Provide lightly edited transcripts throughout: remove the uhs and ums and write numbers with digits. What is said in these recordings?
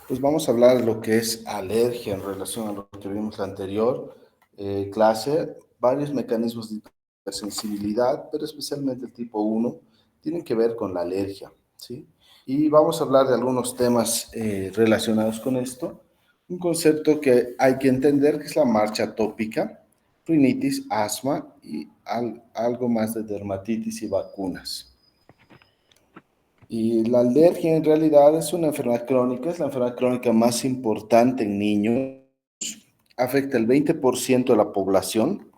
Pues vamos a hablar de lo que es alergia en relación a lo que vimos la anterior clase. Varios mecanismos de sensibilidad, pero especialmente el tipo uno tienen que ver con la alergia, ¿sí? Y vamos a hablar de algunos temas relacionados con esto. Un concepto que hay que entender que es la marcha atópica, rinitis, asma y algo más de dermatitis y vacunas. Y la alergia en realidad es una enfermedad crónica, es la enfermedad crónica más importante en niños, afecta el 20% de la población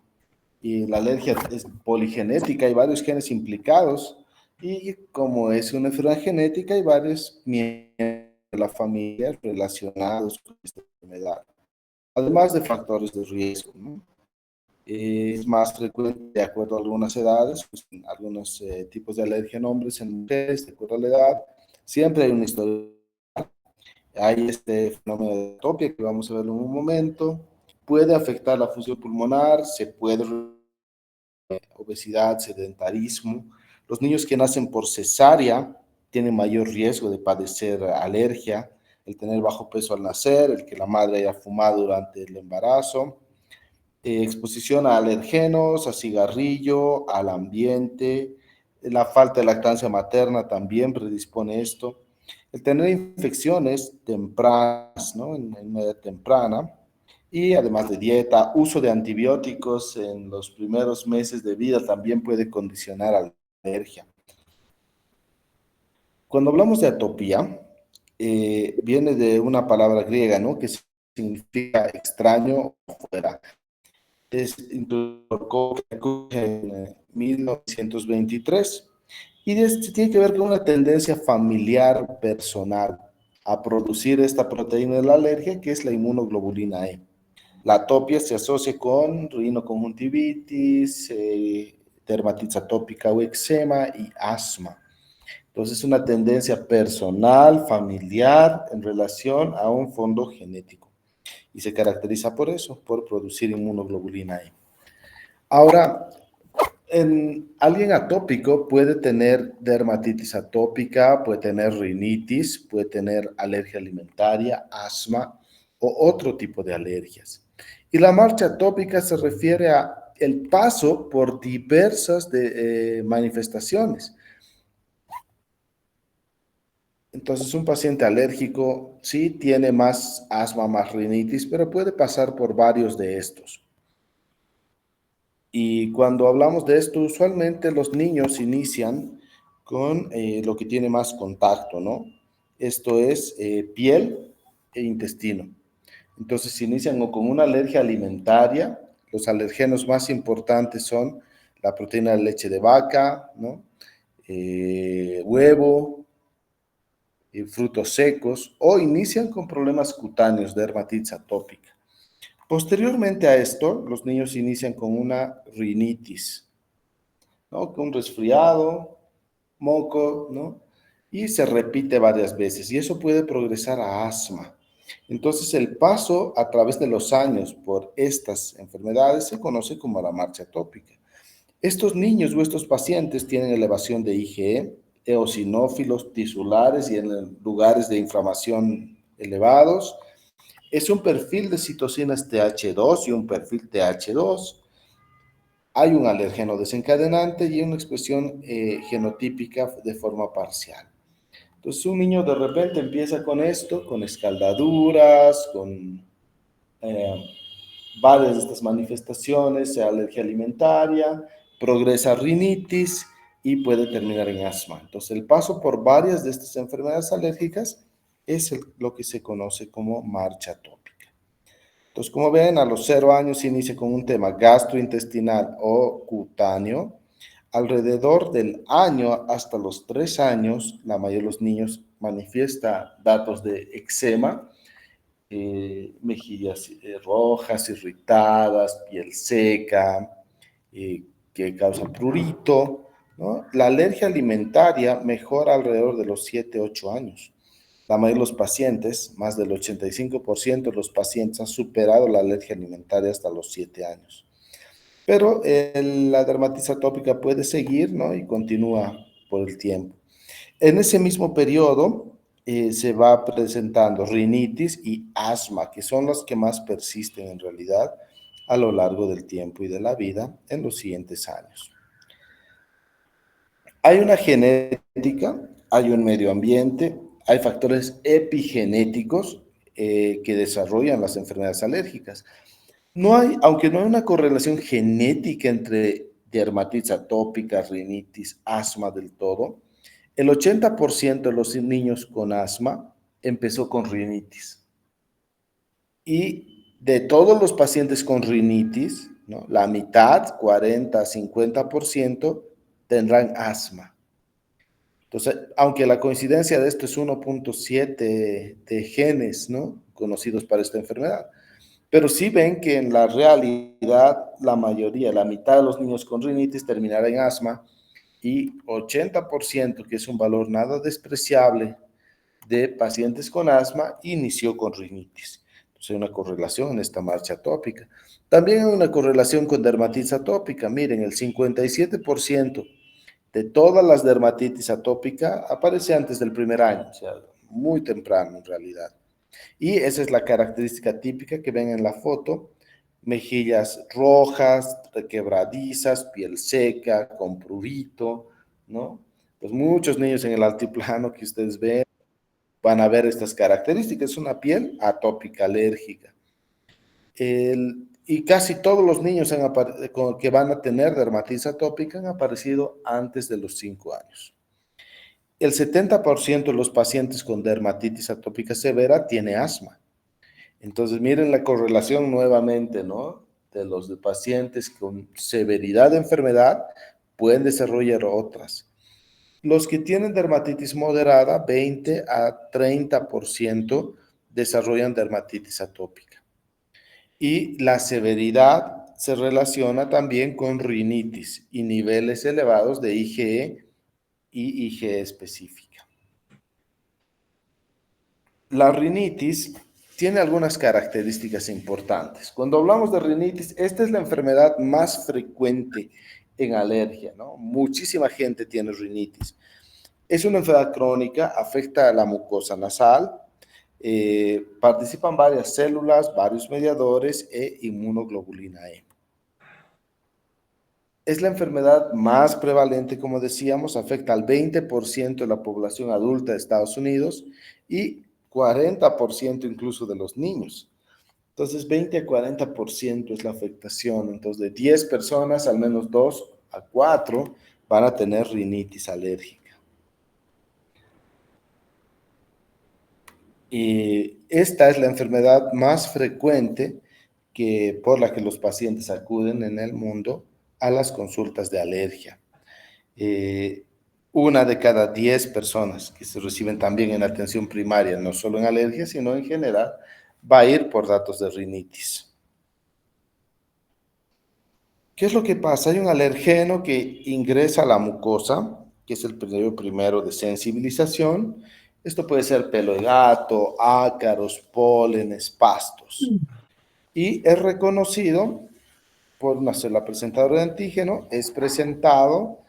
y la alergia es poligenética, hay varios genes implicados y como es una enfermedad genética hay varios miembros de la familia relacionados con esta enfermedad, además de factores de riesgo, ¿no? Es más frecuente de acuerdo a algunas edades, pues, en algunos tipos de alergia en hombres, en mujeres, de acuerdo a la edad. Siempre hay una historia. Hay este fenómeno de atopia que vamos a ver en un momento. Puede afectar la función pulmonar, se puede obesidad, sedentarismo. Los niños que nacen por cesárea tienen mayor riesgo de padecer alergia, el tener bajo peso al nacer, el que la madre haya fumado durante el embarazo, exposición a alergenos, a cigarrillo, al ambiente, la falta de lactancia materna también predispone esto. El tener infecciones tempranas, ¿no? En una edad temprana, y además de dieta, uso de antibióticos en los primeros meses de vida también puede condicionar a la alergia. Cuando hablamos de atopía, viene de una palabra griega, ¿no? Que significa extraño o fuera. Es introdujo en 1923 y tiene que ver con una tendencia familiar personal a producir esta proteína de la alergia que es la inmunoglobulina E. La atopia se asocia con rinoconjuntivitis, dermatitis atópica o eczema y asma. Entonces es una tendencia personal, familiar, en relación a un fondo genético. Y se caracteriza por eso, por producir inmunoglobulina E. Ahora, alguien atópico puede tener dermatitis atópica, puede tener rinitis, puede tener alergia alimentaria, asma o otro tipo de alergias. Y la marcha atópica se refiere a el paso por diversas manifestaciones. Entonces, un paciente alérgico sí tiene más asma, más rinitis, pero puede pasar por varios de estos. Y cuando hablamos de esto, usualmente los niños inician con lo que tiene más contacto, ¿no? Esto es piel e intestino. Entonces se inician o con una alergia alimentaria. Los alergenos más importantes son la proteína de leche de vaca, ¿no? Huevo, frutos secos, o inician con problemas cutáneos de dermatitis atópica. Posteriormente a esto, los niños inician con una rinitis, ¿no? Con un resfriado, moco, ¿no? Y se repite varias veces y eso puede progresar a asma. Entonces, el paso a través de los años por estas enfermedades se conoce como la marcha atópica. Estos niños o estos pacientes tienen elevación de IgE, eosinófilos tisulares y en lugares de inflamación elevados. Es un perfil de citocinas TH2 y un perfil TH2. Hay un alergeno desencadenante y una expresión genotípica de forma parcial. Entonces, un niño de repente empieza con esto, con escaldaduras, con eh, varias de estas manifestaciones, sea alergia alimentaria, progresa a rinitis y puede terminar en asma. Entonces, el paso por varias de estas enfermedades alérgicas es lo que se conoce como marcha atópica. Entonces, como ven, a los 0 años se inicia con un tema gastrointestinal o cutáneo. Alrededor del año hasta los 3 años, la mayoría de los niños manifiesta datos de eczema, mejillas rojas, irritadas, piel seca, que causa prurito, ¿no? La alergia alimentaria mejora alrededor de los 7, 8 años. La mayoría de los pacientes, más del 85% de los pacientes han superado la alergia alimentaria hasta los 7 años. Pero la dermatitis atópica puede seguir, ¿no? Y continúa por el tiempo. En ese mismo periodo, se va presentando rinitis y asma, que son las que más persisten en realidad a lo largo del tiempo y de la vida en los siguientes años. Hay una genética, hay un medio ambiente, hay factores epigenéticos que desarrollan las enfermedades alérgicas. No hay, aunque no hay una correlación genética entre dermatitis atópica, rinitis, asma del todo, el 80% de los niños con asma empezó con rinitis. Y de todos los pacientes con rinitis, ¿no? La mitad, 40-50%, tendrán asma. Entonces, aunque la coincidencia de esto es 1.7 de genes, ¿no? Conocidos para esta enfermedad. Pero sí ven que en la realidad la mayoría, la mitad de los niños con rinitis terminará en asma y 80%, que es un valor nada despreciable, de pacientes con asma inició con rinitis. Entonces hay una correlación en esta marcha atópica. También hay una correlación con dermatitis atópica. Miren, el 57% de todas las dermatitis atópica aparece antes del primer año, o sea, muy temprano en realidad. Y esa es la característica típica que ven en la foto: mejillas rojas, requebradizas, piel seca, con prurito, ¿no? Pues muchos niños en el altiplano que ustedes ven van a ver estas características. Es una piel atópica, alérgica. Y casi todos los niños que van a tener dermatitis atópica han aparecido antes de los 5 años. El 70% de los pacientes con dermatitis atópica severa tiene asma. Entonces, miren la correlación nuevamente, ¿no? De los pacientes con severidad de enfermedad pueden desarrollar otras. Los que tienen dermatitis moderada, 20-30% desarrollan dermatitis atópica. Y la severidad se relaciona también con rinitis y niveles elevados de IgE y IgE específica. La rinitis tiene algunas características importantes. Cuando hablamos de rinitis, esta es la enfermedad más frecuente en alergia, ¿no? Muchísima gente tiene rinitis. Es una enfermedad crónica, afecta a la mucosa nasal, participan varias células, varios mediadores e inmunoglobulina E. Es la enfermedad más prevalente, como decíamos, afecta al 20% de la población adulta de Estados Unidos y 40% incluso de los niños. Entonces, 20-40% es la afectación. Entonces, de 10 personas, al menos 2 a 4 van a tener rinitis alérgica. Y esta es la enfermedad más frecuente por la que los pacientes acuden en el mundo a las consultas de alergia. Una de cada 10 personas que se reciben también en atención primaria, no solo en alergia, sino en general, va a ir por datos de rinitis. ¿Qué es lo que pasa? Hay un alergeno que ingresa a la mucosa, que es el periodo primero de sensibilización. Esto puede ser pelo de gato, ácaros, pólenes, pastos. Y es reconocido por una célula presentadora de antígeno, es presentado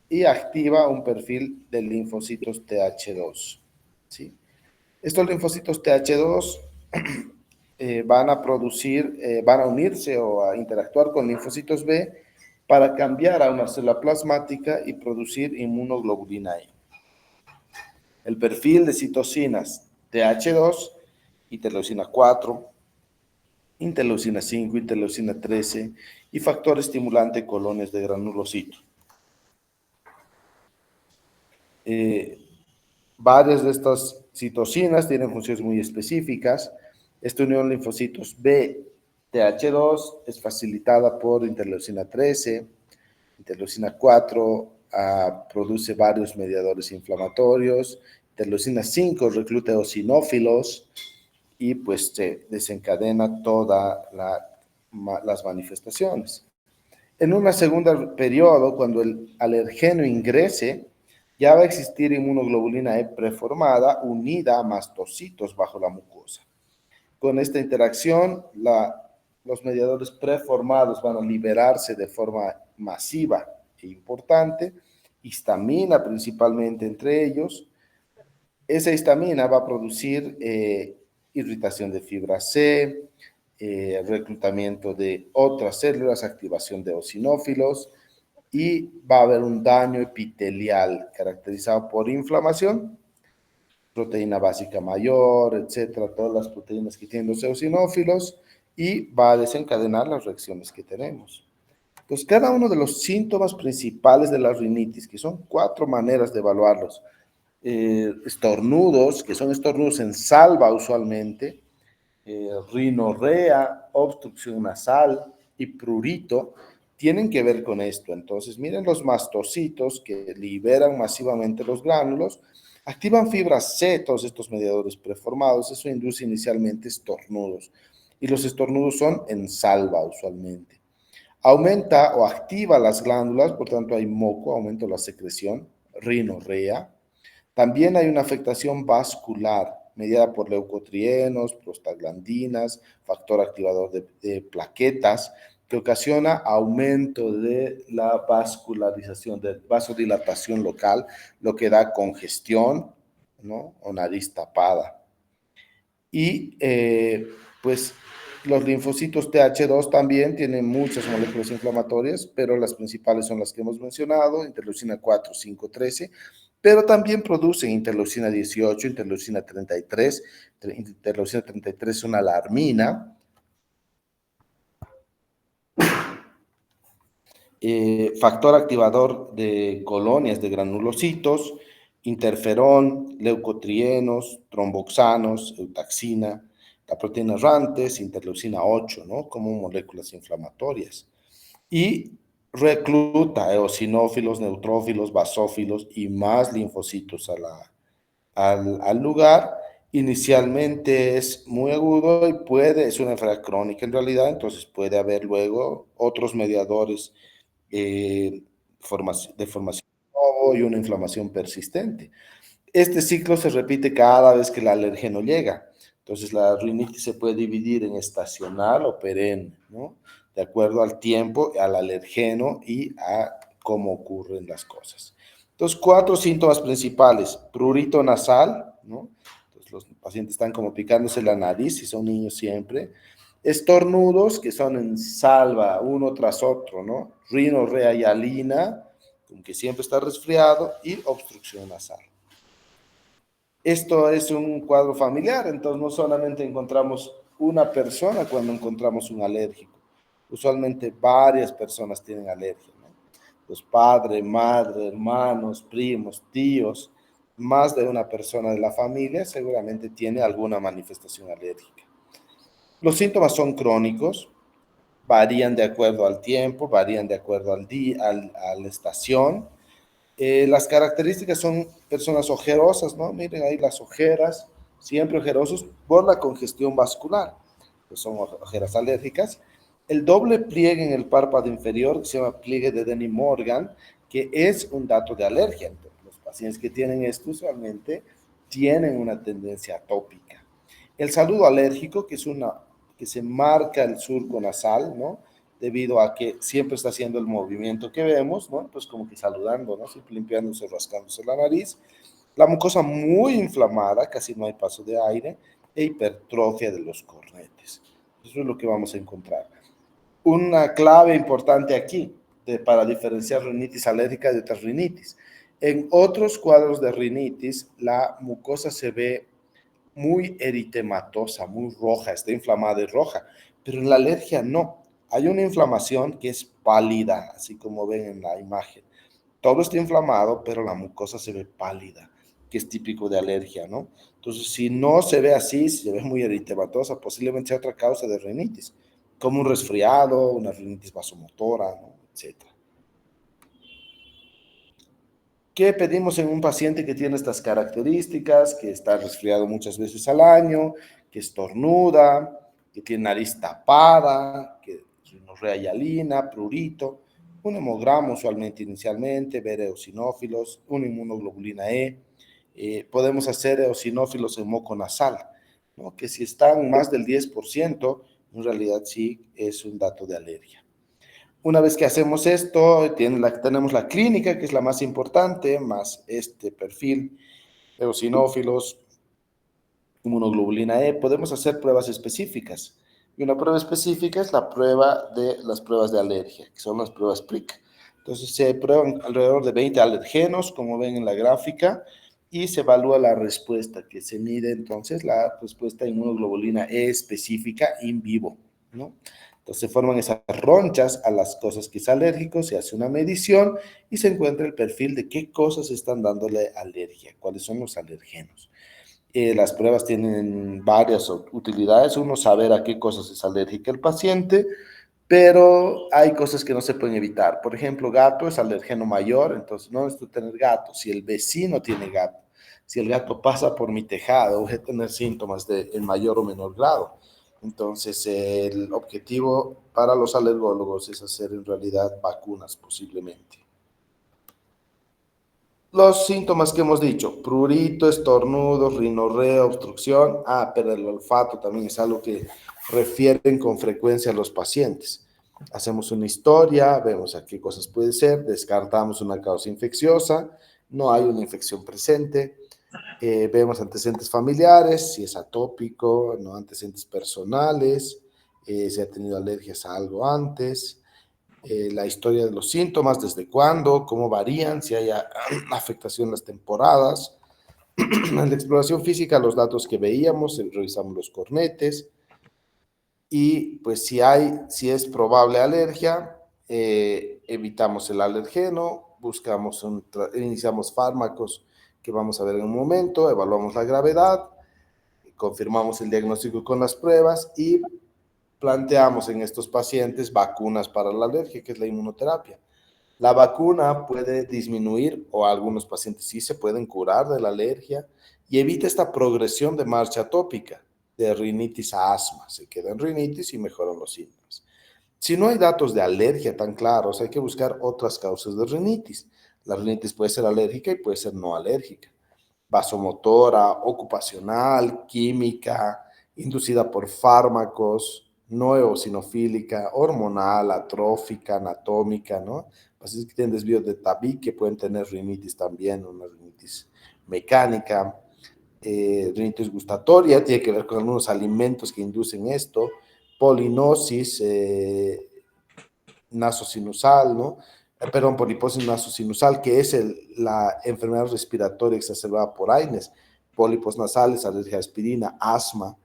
y activa un perfil de linfocitos TH2. ¿Sí? Estos linfocitos TH2 van a unirse o a interactuar con linfocitos B para cambiar a una célula plasmática y producir inmunoglobulina E. El perfil de citocinas TH2, interleucina 4, interleucina 5, interleucina 13 y factor estimulante colones de granulocito. Varias de estas citocinas tienen funciones muy específicas. Esta unión linfocitos B, TH2, es facilitada por interleucina 13, interleucina 4 produce varios mediadores inflamatorios, interleucina 5 recluta eosinófilos y pues se desencadena todas las manifestaciones. En un segundo periodo, cuando el alergeno ingrese, ya va a existir inmunoglobulina E preformada unida a mastocitos bajo la mucosa. Con esta interacción, los mediadores preformados van a liberarse de forma masiva e importante, histamina principalmente entre ellos, Esa histamina va a producir irritación de fibra C, reclutamiento de otras células, activación de eosinófilos y va a haber un daño epitelial caracterizado por inflamación, proteína básica mayor, etcétera, todas las proteínas que tienen los eosinófilos y va a desencadenar las reacciones que tenemos. Entonces, cada uno de los síntomas principales de la rinitis, que son 4 maneras de evaluarlos, estornudos, que son estornudos en salva usualmente, rinorrea, obstrucción nasal y prurito, tienen que ver con esto. Entonces, miren los mastocitos que liberan masivamente los gránulos, activan fibra C, todos estos mediadores preformados, eso induce inicialmente estornudos. Y los estornudos son en salva usualmente. Aumenta o activa las glándulas, por tanto hay moco, aumenta la secreción, rinorrea. También hay una afectación vascular mediada por leucotrienos, prostaglandinas, factor activador de plaquetas, que ocasiona aumento de la vascularización, de vasodilatación local, lo que da congestión, ¿no? O nariz tapada. Y pues los linfocitos TH2 también tienen muchas moléculas inflamatorias, pero las principales son las que hemos mencionado, interleucina 4, 5, 13, pero también producen interleucina 18, interleucina 33. Interleucina 33 es una alarmina. Factor activador de colonias de granulocitos, interferón, leucotrienos, tromboxanos, eutaxina, la proteína errantes, interleucina 8, ¿no? Como moléculas inflamatorias. Y recluta eosinófilos, neutrófilos, basófilos y más linfocitos al lugar. Inicialmente es muy agudo y es una enfermedad crónica en realidad, entonces puede haber luego otros mediadores de formación y una inflamación persistente. Este ciclo se repite cada vez que el alérgeno llega. Entonces, la rinitis se puede dividir en estacional o perenne, ¿no? De acuerdo al tiempo, al alergeno y a cómo ocurren las cosas. Entonces, 4 síntomas principales. Prurito nasal, ¿no? Entonces, los pacientes están como picándose la nariz, si son niños siempre. Estornudos, que son en salva, uno tras otro, ¿no? Rinorrea y alina, como que siempre está resfriado, y obstrucción nasal. Esto es un cuadro familiar, entonces no solamente encontramos una persona cuando encontramos un alérgico, usualmente varias personas tienen alergia, ¿no? Los padres, madre, hermanos, primos, tíos, más de una persona de la familia seguramente tiene alguna manifestación alérgica. Los síntomas son crónicos, varían de acuerdo al tiempo, varían de acuerdo al día, a la estación. Las características son personas ojerosas, ¿no? Miren ahí las ojeras, siempre ojerosos por la congestión vascular, que son ojeras alérgicas. El doble pliegue en el párpado inferior, que se llama pliegue de Denny-Morgan, que es un dato de alergia. Entonces, los pacientes que tienen esto usualmente tienen una tendencia atópica. El saludo alérgico, que es que se marca el surco nasal, ¿no? Debido a que siempre está haciendo el movimiento que vemos, ¿no? Pues como que saludando, ¿no? Siempre limpiándose, rascándose la nariz. La mucosa muy inflamada, casi no hay paso de aire, e hipertrofia de los cornetes. Eso es lo que vamos a encontrar. Una clave importante aquí para diferenciar rinitis alérgica de otras rinitis. En otros cuadros de rinitis, la mucosa se ve muy eritematosa, muy roja, está inflamada y roja, pero en la alergia no. Hay una inflamación que es pálida, así como ven en la imagen. Todo está inflamado, pero la mucosa se ve pálida, que es típico de alergia, ¿no? Entonces, si no se ve así, si se ve muy eritematosa, posiblemente sea otra causa de rinitis, como un resfriado, una rinitis vasomotora, ¿no? Etcétera. ¿Qué pedimos en un paciente que tiene estas características, que está resfriado muchas veces al año, que estornuda, que tiene nariz tapada, que rinorrea hialina, prurito? Un hemograma usualmente inicialmente, ver eosinófilos, una inmunoglobulina E. Podemos hacer eosinófilos en moco nasal, ¿no? Que si están más del 10%, en realidad sí es un dato de alergia. Una vez que hacemos esto, tenemos la clínica, que es la más importante, más este perfil. eosinófilos, inmunoglobulina E, podemos hacer pruebas específicas. Y una prueba específica es la prueba de las pruebas de alergia, que son las pruebas PRIC. Entonces se prueban alrededor de 20 alergenos, como ven en la gráfica, y se evalúa la respuesta, que se mide entonces la respuesta de inmunoglobulina E específica in vivo, ¿no? Entonces se forman esas ronchas a las cosas que es alérgico, se hace una medición y se encuentra el perfil de qué cosas están dándole alergia, cuáles son los alergenos. Las pruebas tienen varias utilidades. Uno, saber a qué cosas es alérgico el paciente, pero hay cosas que no se pueden evitar. Por ejemplo, gato es alergeno mayor, entonces no necesito tener gato. Si el vecino tiene gato, si el gato pasa por mi tejado, voy a tener síntomas en mayor o menor grado. Entonces, el objetivo para los alergólogos es hacer en realidad vacunas posiblemente. Los síntomas que hemos dicho: prurito, estornudo, rinorrea, obstrucción. Pero el olfato también es algo que refieren con frecuencia a los pacientes. Hacemos una historia, vemos a qué cosas puede ser, descartamos una causa infecciosa, no hay una infección presente, vemos antecedentes familiares, si es atópico, no antecedentes personales, si ha tenido alergias a algo antes, la historia de los síntomas, desde cuándo, cómo varían, si hay afectación en las temporadas. En la exploración física, los datos que veíamos, revisamos los cornetes y pues si es probable alergia, evitamos el alergeno, iniciamos fármacos que vamos a ver en un momento, evaluamos la gravedad, confirmamos el diagnóstico con las pruebas y planteamos en estos pacientes vacunas para la alergia, que es la inmunoterapia. La vacuna puede disminuir, o algunos pacientes sí se pueden curar de la alergia, y evita esta progresión de marcha atópica, de rinitis a asma. Se queda en rinitis y mejoran los síntomas. Si no hay datos de alergia tan claros, hay que buscar otras causas de rinitis. La rinitis puede ser alérgica y puede ser no alérgica. Vasomotora, ocupacional, química, inducida por fármacos, no eosinofílica, hormonal, atrófica, anatómica, ¿no? Pacientes que tienen desvío de tabique pueden tener rinitis también, una rinitis mecánica. Rinitis gustatoria tiene que ver con algunos alimentos que inducen esto, polinosis nasosinusal, ¿no? Perdón, poliposis nasosinusal, que es la enfermedad respiratoria exacerbada por AINES, pólipos nasales, alergia a aspirina, asma,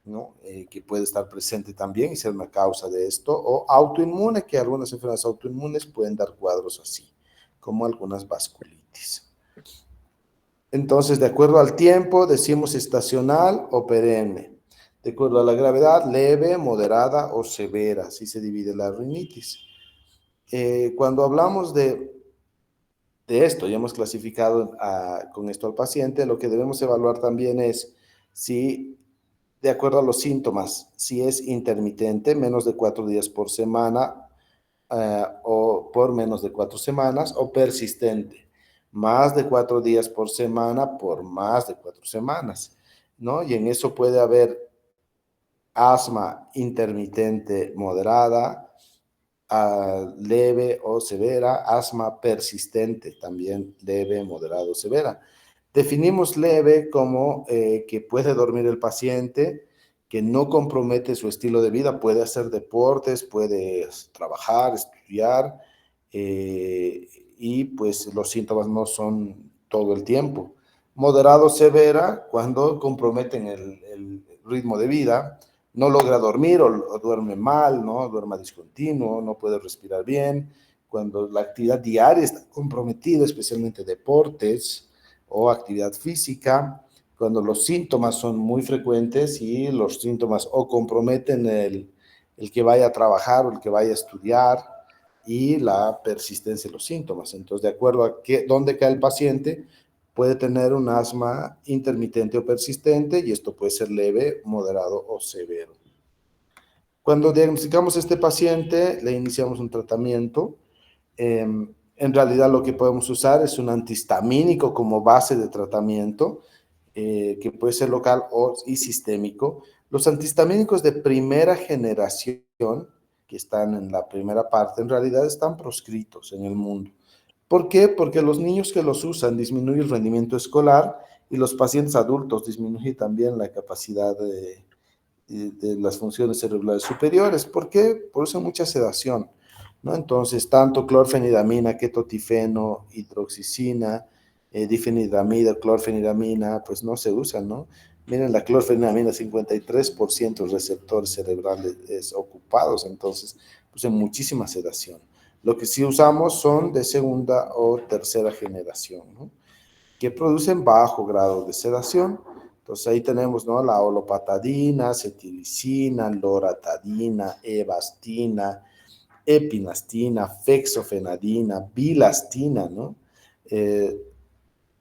¿no? Que puede estar presente también y ser una causa de esto, o autoinmune, que algunas enfermedades autoinmunes pueden dar cuadros así, como algunas vasculitis. Entonces, de acuerdo al tiempo, decimos estacional o perenne. De acuerdo a la gravedad, leve, moderada o severa, así se divide la rinitis. Cuando hablamos de esto, ya hemos clasificado con esto al paciente, lo que debemos evaluar también es si, de acuerdo a los síntomas, si es intermitente, menos de 4 días por semana, o por menos de 4 semanas, o persistente, más de 4 días por semana por más de 4 semanas, ¿no? Y en eso puede haber asma intermitente moderada, leve o severa, asma persistente, también leve, moderado, severa. Definimos leve como que puede dormir el paciente, que no compromete su estilo de vida, puede hacer deportes, puede trabajar, estudiar, y pues los síntomas no son todo el tiempo. Moderado, severa, cuando comprometen el ritmo de vida, no logra dormir o duerme mal, ¿no? Duerme discontinuo, no puede respirar bien, cuando la actividad diaria está comprometida, especialmente deportes o actividad física, cuando los síntomas son muy frecuentes y los síntomas o comprometen el que vaya a trabajar o el que vaya a estudiar, y la persistencia de los síntomas. Entonces, de acuerdo a dónde cae el paciente, puede tener un asma intermitente o persistente, y esto puede ser leve, moderado o severo. Cuando diagnosticamos a este paciente, le iniciamos un tratamiento. En realidad lo que podemos usar es un antihistamínico como base de tratamiento, que puede ser local y sistémico. Los antihistamínicos de primera generación, que están en la primera parte, en realidad están proscritos en el mundo. ¿Por qué? Porque los niños que los usan disminuyen el rendimiento escolar y los pacientes adultos disminuye también la capacidad de las funciones cerebrales superiores. ¿Por qué? Por eso mucha sedación, ¿no? Entonces, tanto clorfenidamina, ketotifeno, hidroxicina, difenidramida, clorfenidamina, pues no se usan, ¿no? Miren, la clorfenidamina, 53% de receptores cerebrales ocupados, entonces, pues en muchísima sedación. Lo que sí usamos son de segunda o tercera generación, ¿no? Que producen bajo grado de sedación. Entonces ahí tenemos, ¿no? La olopatadina, cetirizina, loratadina, evastina, epinastina, fexofenadina, bilastina, ¿no? Eh,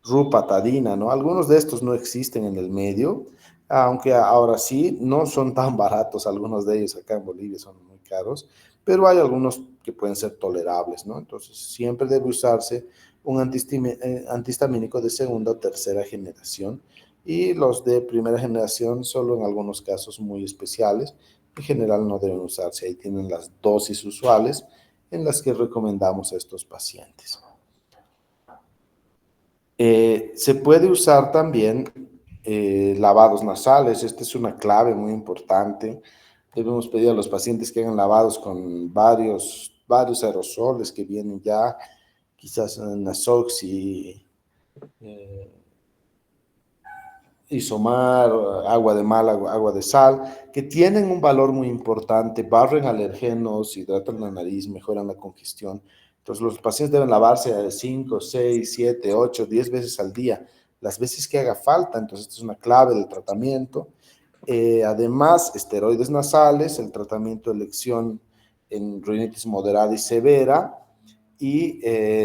rupatadina, ¿no? Algunos de estos no existen en el medio, aunque ahora sí, no son tan baratos, algunos de ellos acá en Bolivia son muy caros, pero hay algunos que pueden ser tolerables, ¿no? Entonces, siempre debe usarse un antihistamínico de segunda o tercera generación y los de primera generación solo en algunos casos muy especiales. En general no deben usarse. Ahí tienen las dosis usuales en las que recomendamos a estos pacientes. Se puede usar también lavados nasales. Esta es una clave muy importante. Debemos pedir a los pacientes que hagan lavados con varios aerosoles que vienen ya, quizás Nasox y isomar, agua de mal, agua de sal, que tienen un valor muy importante, barren alergenos, hidratan la nariz, mejoran la congestión. Entonces los pacientes deben lavarse 5, 6, 7, 8, 10 veces al día, las veces que haga falta. Entonces esta es una clave del tratamiento. Además, esteroides nasales, el tratamiento de elección en rinitis moderada y severa, y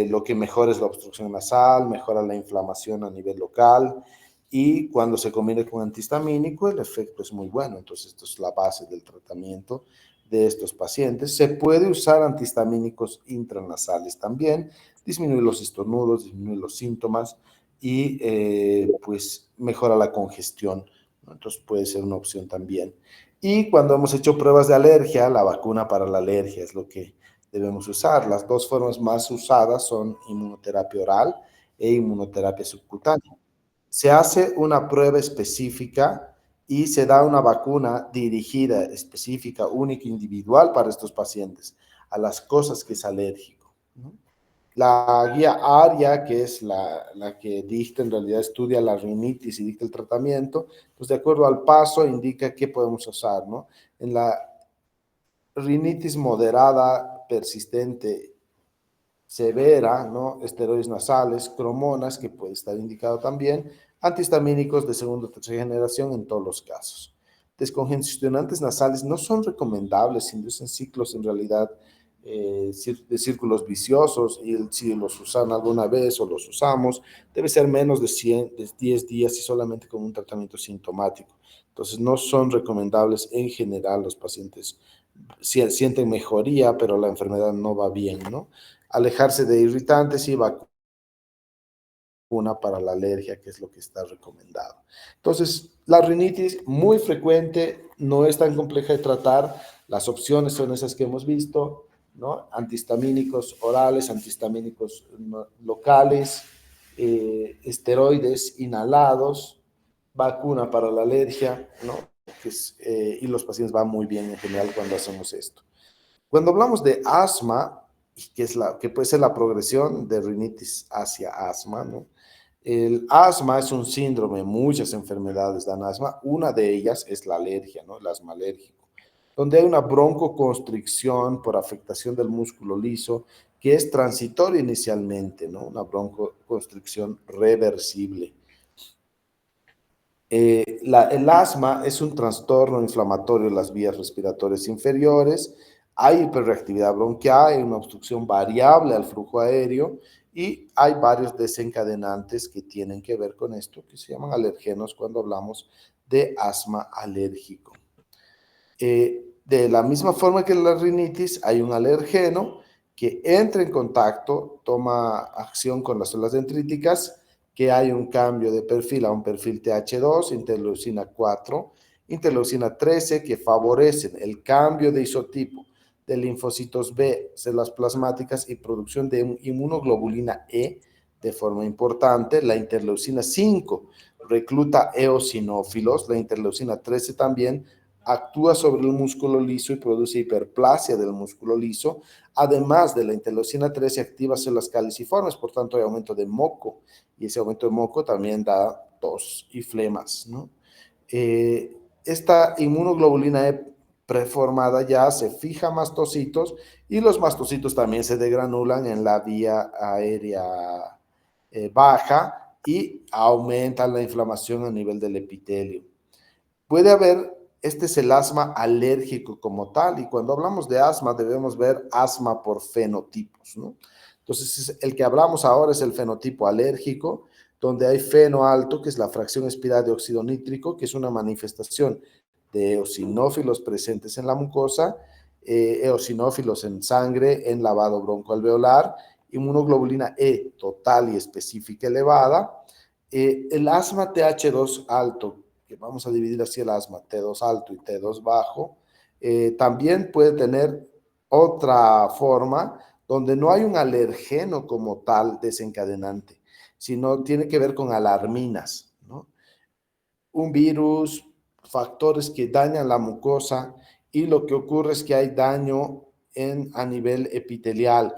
lo que mejora es la obstrucción nasal, mejora la inflamación a nivel local, y cuando se combina con antihistamínico el efecto es muy bueno. Entonces esto es la base del tratamiento de estos pacientes. Se puede usar antihistamínicos intranasales también, disminuir los estornudos, disminuir los síntomas y pues mejora la congestión, ¿no? Entonces puede ser una opción también. Y cuando hemos hecho pruebas de alergia, la vacuna para la alergia es lo que debemos usar. Las dos formas más usadas son inmunoterapia oral e inmunoterapia subcutánea. Se hace una prueba específica y se da una vacuna dirigida, específica, única, individual para estos pacientes, a las cosas que es alérgico, ¿no? La guía ARIA, que es la que dicta, en realidad estudia la rinitis y dicta el tratamiento, pues de acuerdo al paso indica qué podemos usar, ¿no? En la rinitis moderada, persistente, severa, ¿no? Esteroides nasales, cromonas, que puede estar indicado también, antihistamínicos de segunda o tercera generación en todos los casos. Descongestionantes nasales no son recomendables, inducen ciclos en realidad de círculos viciosos, y si los usan alguna vez o los usamos, debe ser menos de 100, de 10 días y solamente con un tratamiento sintomático. Entonces no son recomendables en general. Los pacientes sienten mejoría, pero la enfermedad no va bien, ¿no? Alejarse de irritantes y vacuna para la alergia, que es lo que está recomendado. Entonces, la rinitis muy frecuente, no es tan compleja de tratar. Las opciones son esas que hemos visto, ¿no? Antihistamínicos orales, antihistamínicos locales, esteroides inhalados, vacuna para la alergia, ¿no? Y los pacientes van muy bien en general cuando hacemos esto. Cuando hablamos de asma, que puede ser la progresión de rinitis hacia asma, ¿no? El asma es un síndrome, muchas enfermedades dan asma, una de ellas es la alergia, ¿no? El asma alérgico, donde hay una broncoconstricción por afectación del músculo liso, que es transitoria inicialmente, ¿no? Una broncoconstricción reversible. El asma es un trastorno inflamatorio de las vías respiratorias inferiores, hay hiperreactividad bronquial, hay una obstrucción variable al flujo aéreo y hay varios desencadenantes que tienen que ver con esto, que se llaman alergenos cuando hablamos de asma alérgico. De la misma forma que la rinitis, hay un alergeno que entra en contacto, toma acción con las células dendríticas, que hay un cambio de perfil a un perfil TH2, interleucina 4, interleucina 13, que favorecen el cambio de isotipo de linfocitos B, células plasmáticas y producción de inmunoglobulina E de forma importante, la interleucina 5, recluta eosinófilos. La interleucina 13 también actúa sobre el músculo liso y produce hiperplasia del músculo liso. Además de la interleucina 13 activa células caliciformes, por tanto hay aumento de moco, y ese aumento de moco también da tos y flemas, ¿no? Esta inmunoglobulina E preformada ya se fija mastocitos, y los mastocitos también se degranulan en la vía aérea baja y aumentan la inflamación a nivel del epitelio. Puede haber, este es el asma alérgico como tal, y cuando hablamos de asma debemos ver asma por fenotipos, ¿no? Entonces, el que hablamos ahora es el fenotipo alérgico, donde hay feno alto, que es la fracción expirada de óxido nítrico, que es una manifestación de eosinófilos presentes en la mucosa, eosinófilos en sangre, en lavado broncoalveolar, inmunoglobulina E total y específica elevada. El asma TH2 alto, que vamos a dividir así el asma, T2 alto y T2 bajo, también puede tener otra forma donde no hay un alergeno como tal desencadenante, sino tiene que ver con alarminas, ¿no? Un virus, factores que dañan la mucosa, y lo que ocurre es que hay daño a nivel epitelial.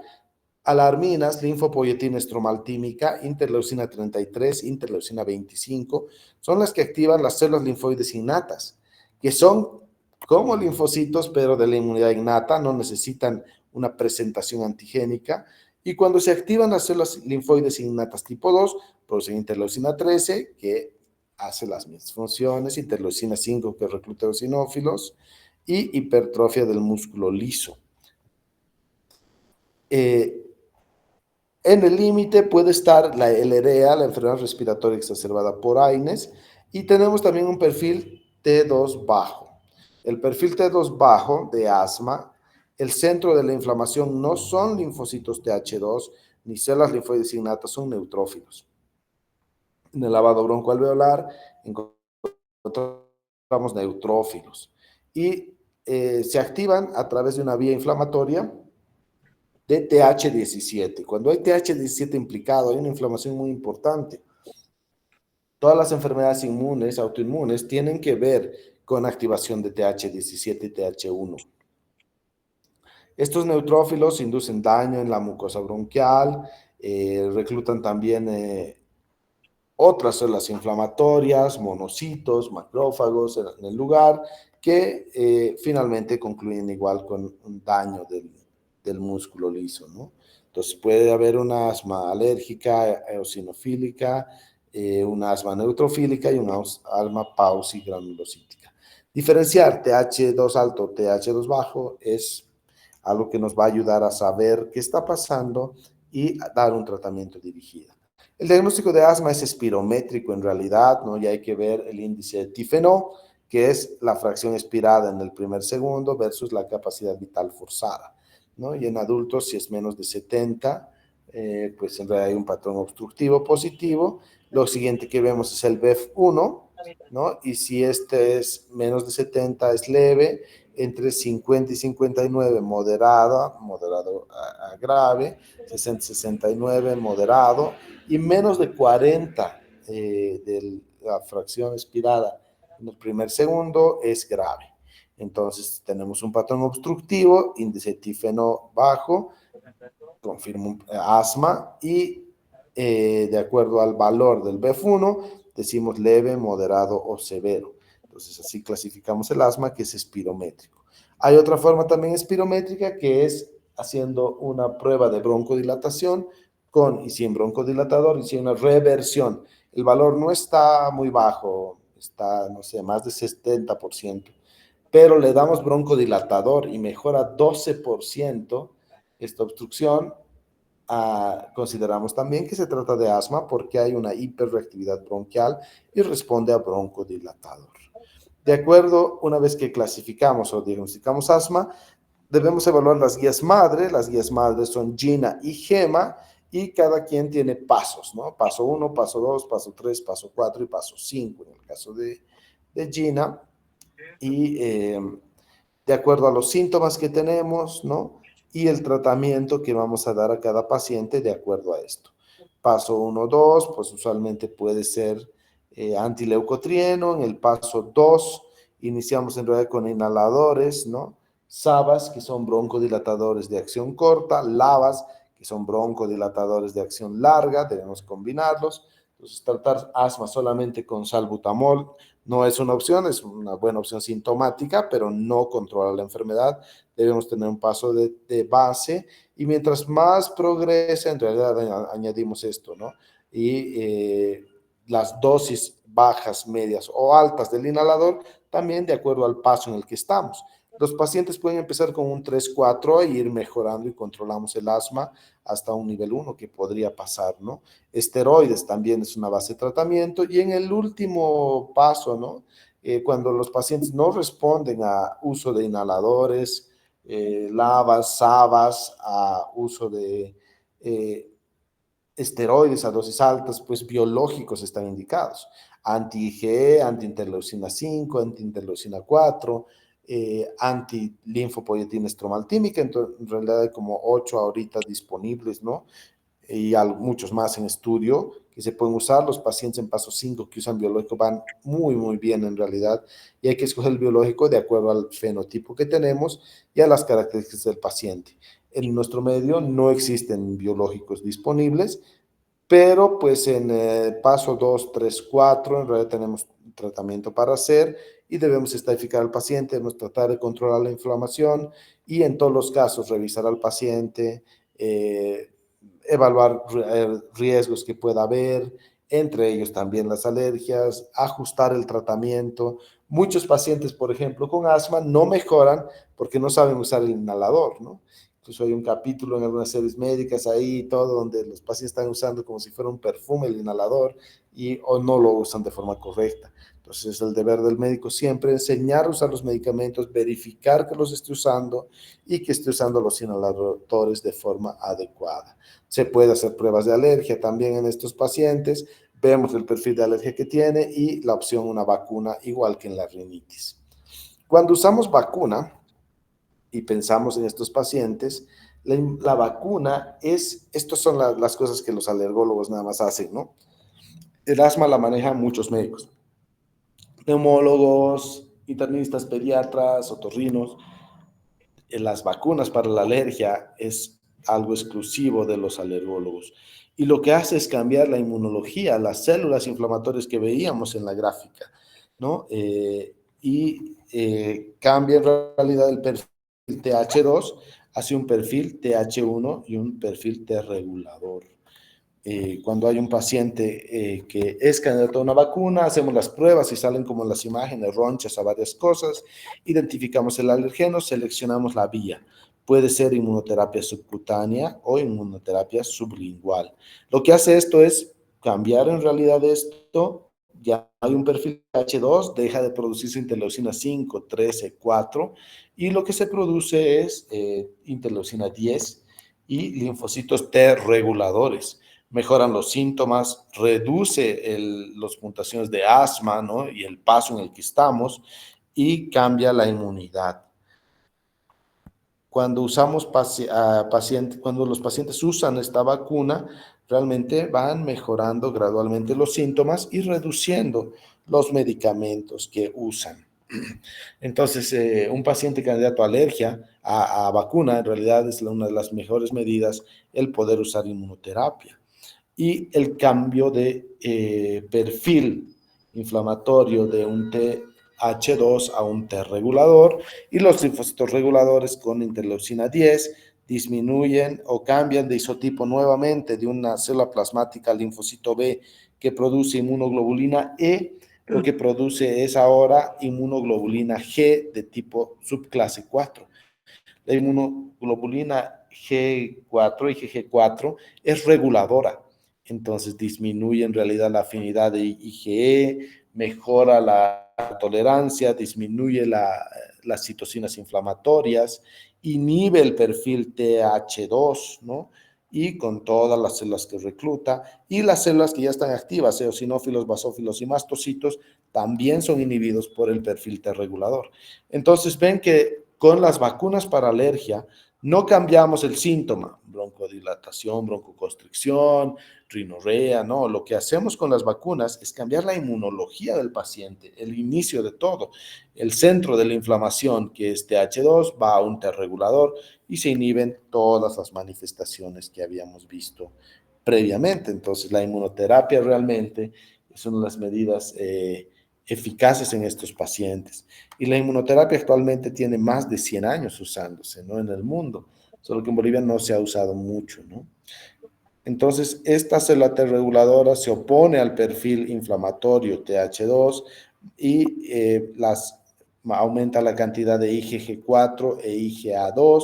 Alarminas, linfopoyetina estromaltímica, interleucina 33, interleucina 25, son las que activan las células linfoides innatas, que son como linfocitos, pero de la inmunidad innata, no necesitan una presentación antigénica. Y cuando se activan las células linfoides innatas tipo 2, producen interleucina 13, que hace las mismas funciones, interleucina 5, que recluta eosinófilos, y hipertrofia del músculo liso. En el límite puede estar la LREA, la enfermedad respiratoria exacerbada por AINES, y tenemos también un perfil T2 bajo. El perfil T2 bajo de asma, el centro de la inflamación no son linfocitos TH2 ni células linfoides innatas, son neutrófilos. En el lavado broncoalveolar encontramos neutrófilos, y se activan a través de una vía inflamatoria de TH17. Cuando hay TH17 implicado, hay una inflamación muy importante. Todas las enfermedades inmunes, autoinmunes, tienen que ver con activación de TH17 y TH1. Estos neutrófilos inducen daño en la mucosa bronquial, reclutan también otras células inflamatorias, monocitos, macrófagos en el lugar, que finalmente concluyen igual con un daño del músculo liso, ¿no? Entonces puede haber una asma alérgica, eosinofílica, una asma neutrofílica y una asma pausigranulocítica. Diferenciar TH2 alto, TH2 bajo es algo que nos va a ayudar a saber qué está pasando y a dar un tratamiento dirigido. El diagnóstico de asma es espirométrico en realidad, ¿no? Y hay que ver el índice de Tifenó, que es la fracción expirada en el primer segundo versus la capacidad vital forzada, ¿no? Y en adultos, si es menos de 70, pues en realidad hay un patrón obstructivo positivo. Lo siguiente que vemos es el BEF1, ¿no? Y si este es menos de 70, es leve, entre 50 y 59, moderado a grave, 60, 69, moderado, y menos de 40 de la fracción expirada en el primer segundo es grave. Entonces tenemos un patrón obstructivo, índice Tifenó bajo, confirma asma, y de acuerdo al valor del BEF1 decimos leve, moderado o severo. Entonces así clasificamos el asma, que es espirométrico. Hay otra forma también espirométrica, que es haciendo una prueba de broncodilatación con y sin broncodilatador, y sin una reversión. El valor no está muy bajo, está, no sé, más de 70%, pero le damos broncodilatador y mejora 12% esta obstrucción. Consideramos también que se trata de asma porque hay una hiperreactividad bronquial y responde a broncodilatador. De acuerdo, una vez que clasificamos o diagnosticamos asma, debemos evaluar las guías madre. Las guías madres son GINA y GEMA, y cada quien tiene pasos, ¿no? Paso 1, paso 2, paso 3, paso 4 y paso 5 en el caso de GINA. Y de acuerdo a los síntomas que tenemos, ¿no? Y el tratamiento que vamos a dar a cada paciente de acuerdo a esto. Paso 1, 2, pues usualmente puede ser antileucotrieno. En el paso 2 iniciamos en realidad con inhaladores, ¿no? SABAs, que son broncodilatadores de acción corta, LABAs, que son broncodilatadores de acción larga, debemos combinarlos. Entonces, tratar asma solamente con salbutamol no es una opción, es una buena opción sintomática, pero no controla la enfermedad. Debemos tener un paso de base y mientras más progresa, en realidad añadimos esto, ¿no? Y las dosis bajas, medias o altas del inhalador, también de acuerdo al paso en el que estamos. Los pacientes pueden empezar con un 3-4 e ir mejorando y controlamos el asma hasta un nivel 1 que podría pasar, ¿no? Esteroides también es una base de tratamiento. Y en el último paso, ¿no? Cuando los pacientes no responden a uso de inhaladores, lavas, sabas, a uso de esteroides a dosis altas, pues biológicos están indicados. Anti-IgE, anti-interleucina 5, anti-interleucina 4, anti-linfopoietina estromaltímica. Entonces, en realidad hay como 8 ahorita disponibles, ¿no? Y muchos más en estudio que se pueden usar. Los pacientes en paso 5 que usan biológico van muy, muy bien en realidad, y hay que escoger el biológico de acuerdo al fenotipo que tenemos y a las características del paciente. En nuestro medio no existen biológicos disponibles, pero pues en paso 2, 3, 4, en realidad tenemos un tratamiento para hacer y debemos estadificar al paciente, debemos tratar de controlar la inflamación y en todos los casos revisar al paciente, evaluar riesgos que pueda haber, entre ellos también las alergias, ajustar el tratamiento. Muchos pacientes, por ejemplo, con asma no mejoran porque no saben usar el inhalador, ¿no? Incluso hay un capítulo en algunas series médicas ahí, todo, donde los pacientes están usando como si fuera un perfume el inhalador o no lo usan de forma correcta. Entonces, es el deber del médico siempre enseñar a usar los medicamentos, verificar que los esté usando y que esté usando los inhaladores de forma adecuada. Se puede hacer pruebas de alergia también en estos pacientes, vemos el perfil de alergia que tiene y la opción una vacuna, igual que en la rinitis. Cuando usamos vacuna y pensamos en estos pacientes, la vacuna estas son las cosas que los alergólogos nada más hacen, ¿no? El asma la manejan muchos médicos, neumólogos, internistas, pediatras, otorrinos. Las vacunas para la alergia es algo exclusivo de los alergólogos. Y lo que hace es cambiar la inmunología, las células inflamatorias que veíamos en la gráfica, ¿no? Cambia en realidad el perfil TH2 hacia un perfil TH1 y un perfil T regulador. Cuando hay un paciente que es candidato a una vacuna, hacemos las pruebas y salen como en las imágenes, ronchas a varias cosas, identificamos el alergeno, seleccionamos la vía. Puede ser inmunoterapia subcutánea o inmunoterapia sublingual. Lo que hace esto es cambiar en realidad esto. Ya hay un perfil H2, deja de producirse interleucina 5, 13, 4, y lo que se produce es interleucina 10 y linfocitos T reguladores. Mejoran los síntomas, reduce las puntuaciones de asma, ¿no? Y el paso en el que estamos, y cambia la inmunidad. Cuando cuando los pacientes usan esta vacuna, realmente van mejorando gradualmente los síntomas y reduciendo los medicamentos que usan. Entonces, un paciente candidato a alergia, a vacuna, en realidad es una de las mejores medidas el poder usar inmunoterapia. Y el cambio de perfil inflamatorio de un TH2 a un T regulador, y los linfocitos reguladores con interleucina 10 disminuyen o cambian de isotipo nuevamente de una célula plasmática al linfocito B que produce inmunoglobulina E, lo que produce es ahora inmunoglobulina G de tipo subclase 4. La inmunoglobulina G4 y GG4 es reguladora, entonces disminuye en realidad la afinidad de IgE, mejora la tolerancia, disminuye las citocinas inflamatorias, inhibe el perfil TH2, ¿no? Y con todas las células que recluta, y las células que ya están activas, eosinófilos, basófilos y mastocitos, también son inhibidos por el perfil T regulador. Entonces ven que con las vacunas para alergia no cambiamos el síntoma, broncodilatación, broncoconstricción, rinorrea, ¿no? Lo que hacemos con las vacunas es cambiar la inmunología del paciente, el inicio de todo. El centro de la inflamación, que es TH2, va a un T regulador y se inhiben todas las manifestaciones que habíamos visto previamente. Entonces, la inmunoterapia realmente es una de las medidas eficaces en estos pacientes. Y la inmunoterapia actualmente tiene más de 100 años usándose, ¿no? En el mundo, solo que en Bolivia no se ha usado mucho, ¿no? Entonces, esta célula T reguladora se opone al perfil inflamatorio TH2 y aumenta la cantidad de IgG4 e IgA2.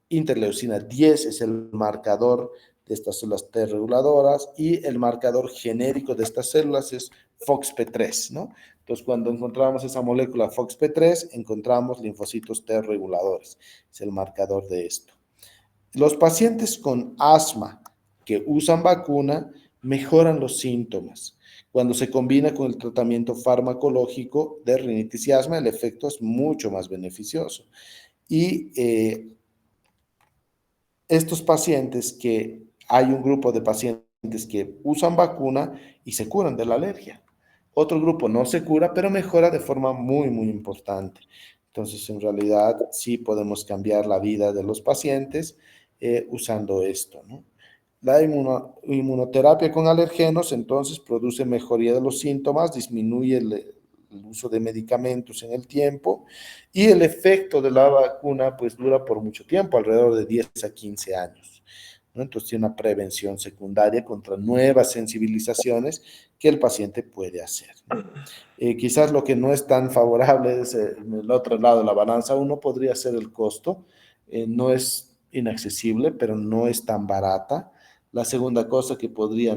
Interleucina 10 es el marcador de estas células T reguladoras y el marcador genérico de estas células es FOXP3, ¿no? Entonces, cuando encontramos esa molécula FOXP3, encontramos linfocitos T reguladores. Es el marcador de esto. Los pacientes con asma que usan vacuna mejoran los síntomas. Cuando se combina con el tratamiento farmacológico de rinitis y asma, el efecto es mucho más beneficioso. Y estos pacientes que hay un grupo de pacientes que usan vacuna y se curan de la alergia. Otro grupo no se cura, pero mejora de forma muy, muy importante. Entonces, en realidad, sí podemos cambiar la vida de los pacientes usando esto, ¿no? La inmunoterapia con alergenos entonces produce mejoría de los síntomas, disminuye el uso de medicamentos en el tiempo y el efecto de la vacuna pues dura por mucho tiempo, alrededor de 10 a 15 años, ¿no? Entonces tiene una prevención secundaria contra nuevas sensibilizaciones que el paciente puede hacer, ¿no? Quizás lo que no es tan favorable es en el otro lado de la balanza. Uno podría ser el costo, no es inaccesible, pero no es tan barata. La segunda cosa que podría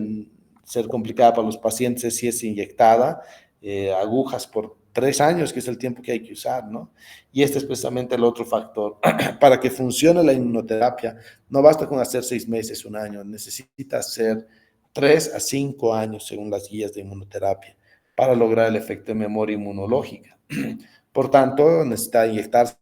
ser complicada para los pacientes es si es inyectada, agujas por 3 años, que es el tiempo que hay que usar, ¿no? Y este es precisamente el otro factor. Para que funcione la inmunoterapia, no basta con hacer 6 meses, un año, necesita hacer 3 a 5 años según las guías de inmunoterapia para lograr el efecto de memoria inmunológica. Por tanto, necesita inyectarse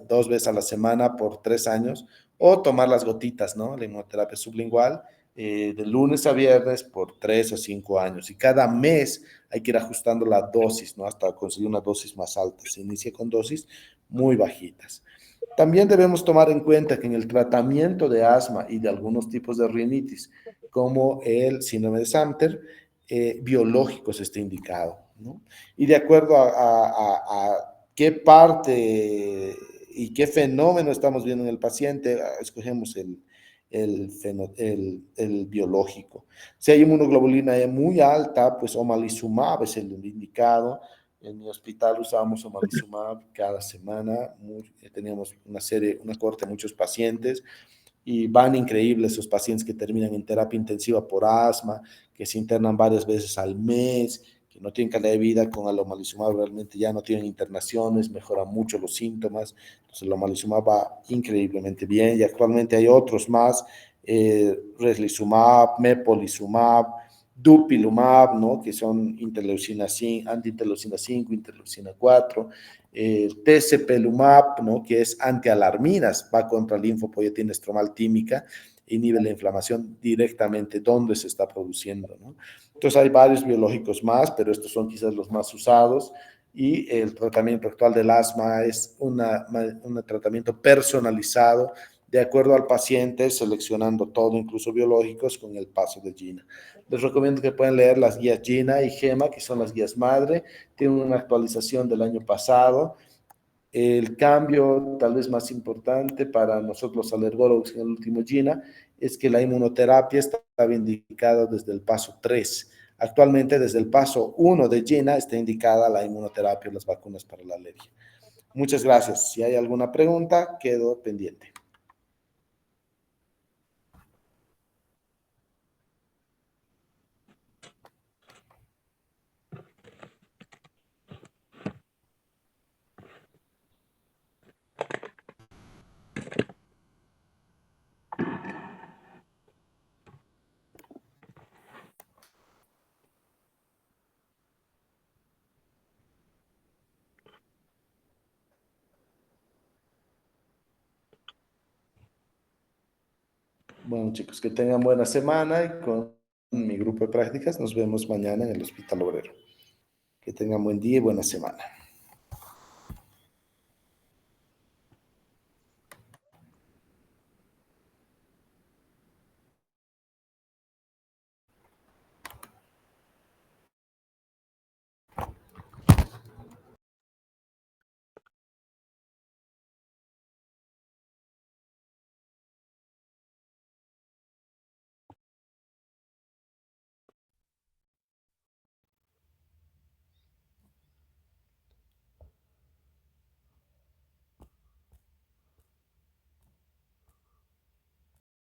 2 veces a la semana por 3 años o tomar las gotitas, ¿no? La inmunoterapia sublingual de lunes a viernes por 3 a 5 años. Y cada mes hay que ir ajustando la dosis, ¿no? Hasta conseguir una dosis más alta. Se inicia con dosis muy bajitas. También debemos tomar en cuenta que en el tratamiento de asma y de algunos tipos de rinitis, como el síndrome de Samter, biológicos está indicado, ¿no? Y de acuerdo a qué parte y qué fenómeno estamos viendo en el paciente, escogemos el biológico. Si hay inmunoglobulina E muy alta, pues omalizumab es el indicado. En mi hospital usábamos omalizumab cada semana. Teníamos una corte de muchos pacientes y van increíbles esos pacientes que terminan en terapia intensiva por asma, que se internan varias veces al mes, que no tienen calidad de vida. Con el omalizumab realmente ya no tienen internaciones, mejoran mucho los síntomas. Entonces el omalizumab va increíblemente bien y actualmente hay otros más, reslizumab, mepolizumab, dupilumab, ¿no? Que son interleucina 5, antiinterleucina 5, interleucina 4, tcpelumab, ¿no? Que es antialarminas, va contra linfopoyetina estromal tímica, inhibe la inflamación directamente donde se está produciendo, ¿no? Entonces hay varios biológicos más, pero estos son quizás los más usados y el tratamiento actual del asma es un tratamiento personalizado de acuerdo al paciente, seleccionando todo, incluso biológicos, con el paso de GINA. Les recomiendo que puedan leer las guías GINA y GEMA, que son las guías madre. Tienen una actualización del año pasado. El cambio tal vez más importante para nosotros los alergólogos en el último GINA es que la inmunoterapia estaba indicada desde el paso 3. Actualmente, desde el paso 1 de GINA está indicada la inmunoterapia y las vacunas para la alergia. Muchas gracias. Si hay alguna pregunta, quedo pendiente. Bueno, chicos, que tengan buena semana y con mi grupo de prácticas. Nos vemos mañana en el Hospital Obrero. Que tengan buen día y buena semana.